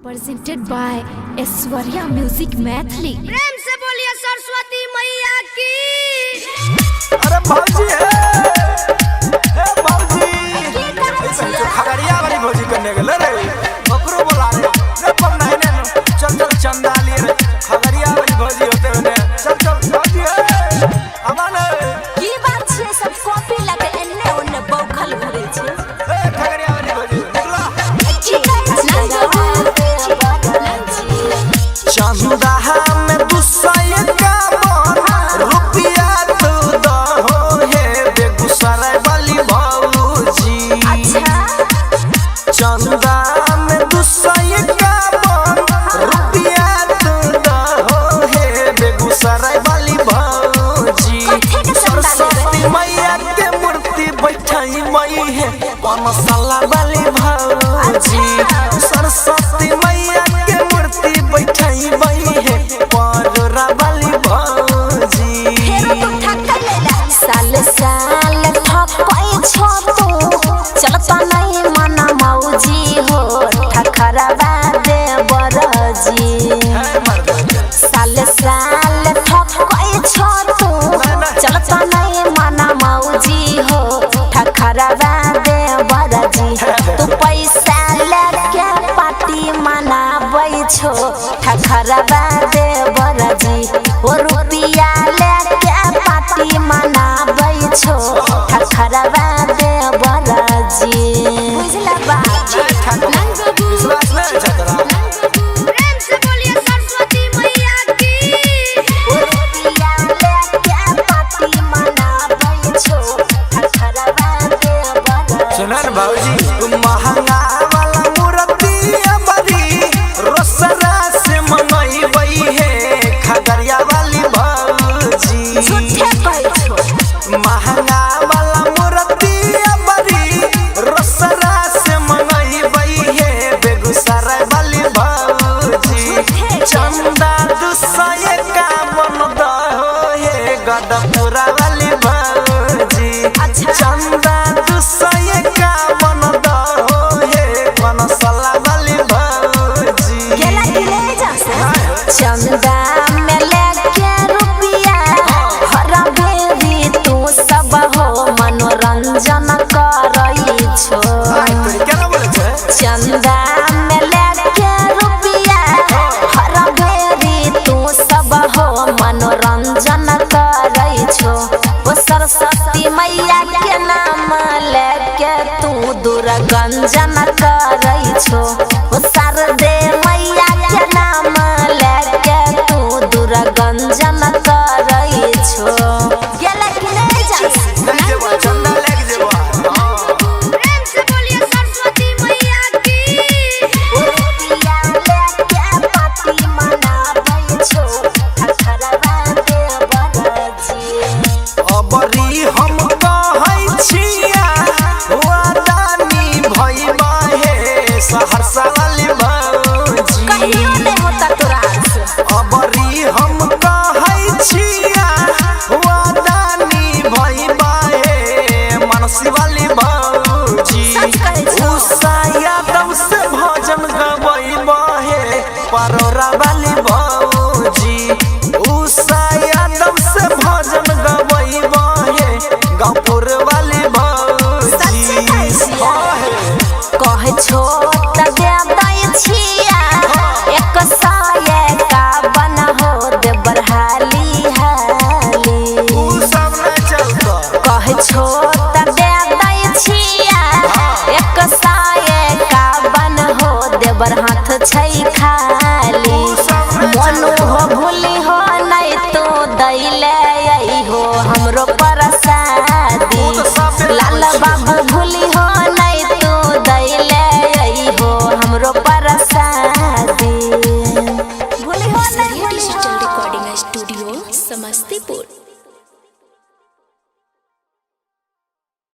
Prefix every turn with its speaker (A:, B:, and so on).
A: presented by Aishwarya Music Maithili।
B: प्रेम से बोलिए सरस्वती मैया की।
C: अरे भौजी हे भौजी खगड़िया वाली भौजी करने गेले रे ओकरो बोला रे पर नहीं ने चल चल चंदा लिए रे खगड़िया वाली भौजी होते ने चल चल भौजी अमान
D: की बात छे सब कॉपी लगे एन्ने ओन्ने बौखल घुरे छे
C: खगड़िया वाली भौजी निकला चंदा में दुसय का रुपया तू दहो हे बेगूसराय वाली भौजी। चंदा में दुसय का रुपया तू दहो हे बेगूसराय वाली भौजी। सरस्वती मैया के मूर्ति बैठाई मई है पनसाला वाली भौजी। सरस्वती मैया के मूर्ति बैठाई मई है परोरा वाली भौजी।
D: साल साल ठकै छो तू चलता नहीं मना मौजी हो ठखरवा दे बरजी। साल साल ठकै छो तू चलता नहीं मना मौजी हो ठखरवा दे बरजी। तू पैसा लेके पार्टी मनाबै छो ठखरवा दे बरजी। ओ रुपया लेके पार्टी मनाबै छो ठखरवा दे बरजी। बुझला बात
C: विश्वास नहीं छतरा
B: प्रेम से बोलिए सरस्वती मैया की।
D: ओ रुपया लेके पार्टी मनाबै छो ठखरवा दे बरजी।
C: सुनन भौजी महंगा वाला मूर्ति बड़ी रोसरा से मंगई है खगड़िया वाली भौजी।
D: झूठे कहै छो
C: महंगा वाला मूर्ति बड़ी रोसरा से मंगई है बेगूसराय वाली भौजी। चंदा दुसय का मन दहो हे गदपुरा वाली भौजी। चंदा दुसय का मन दहो हे पनसाला वाली भौजी।
D: गेला कि ले जा से चंदा में लेके रुपया हर बेरी तू सब हो मनोरंजन करई छो।
C: केना बोले छे
D: चंदा में लेके रुपया हर बेरी तू सब हो मनोरंजन करई छो। ओ सरस्वती मैया के नाम लेके तू दुर्गंजन करई छो। ओ शारदे मैया के नाम लेके तू दुर्गंजन करई छो। गेला कि नहीं जा
C: नहीं जेबा चंदा लेके जेबा
B: प्रेम से बोलिए सरस्वती मैया की।
D: ओ रुपया लेके पार्टी मनाबै छो ठखरवा दे बरजी।
C: अबरी हम कहै छिया वादानी भइबा हे सहरसा वाली भौजी।
D: कहियो नहीं होता तोरा से
C: अबरी हम कहै छिया वादानी भइबा हे मनसी वाली भौजी।
D: सच कहै छो।
C: उषा यादव से भजन गबैबा हे परोरा वाली भौजी। उषा यादव से भजन गबैबा हे गाँवपुर वाली भौजी।
D: कहे छो त दे दै छिया एक साये का बन हो दे बरहाली हाली।
C: उ सब नहीं चलता
D: कहे छो त दे दै छिया एक साये का बन हो दे बरहात छै खाली। मनु हो भूली हो नहीं तो दैले आई हो हमरो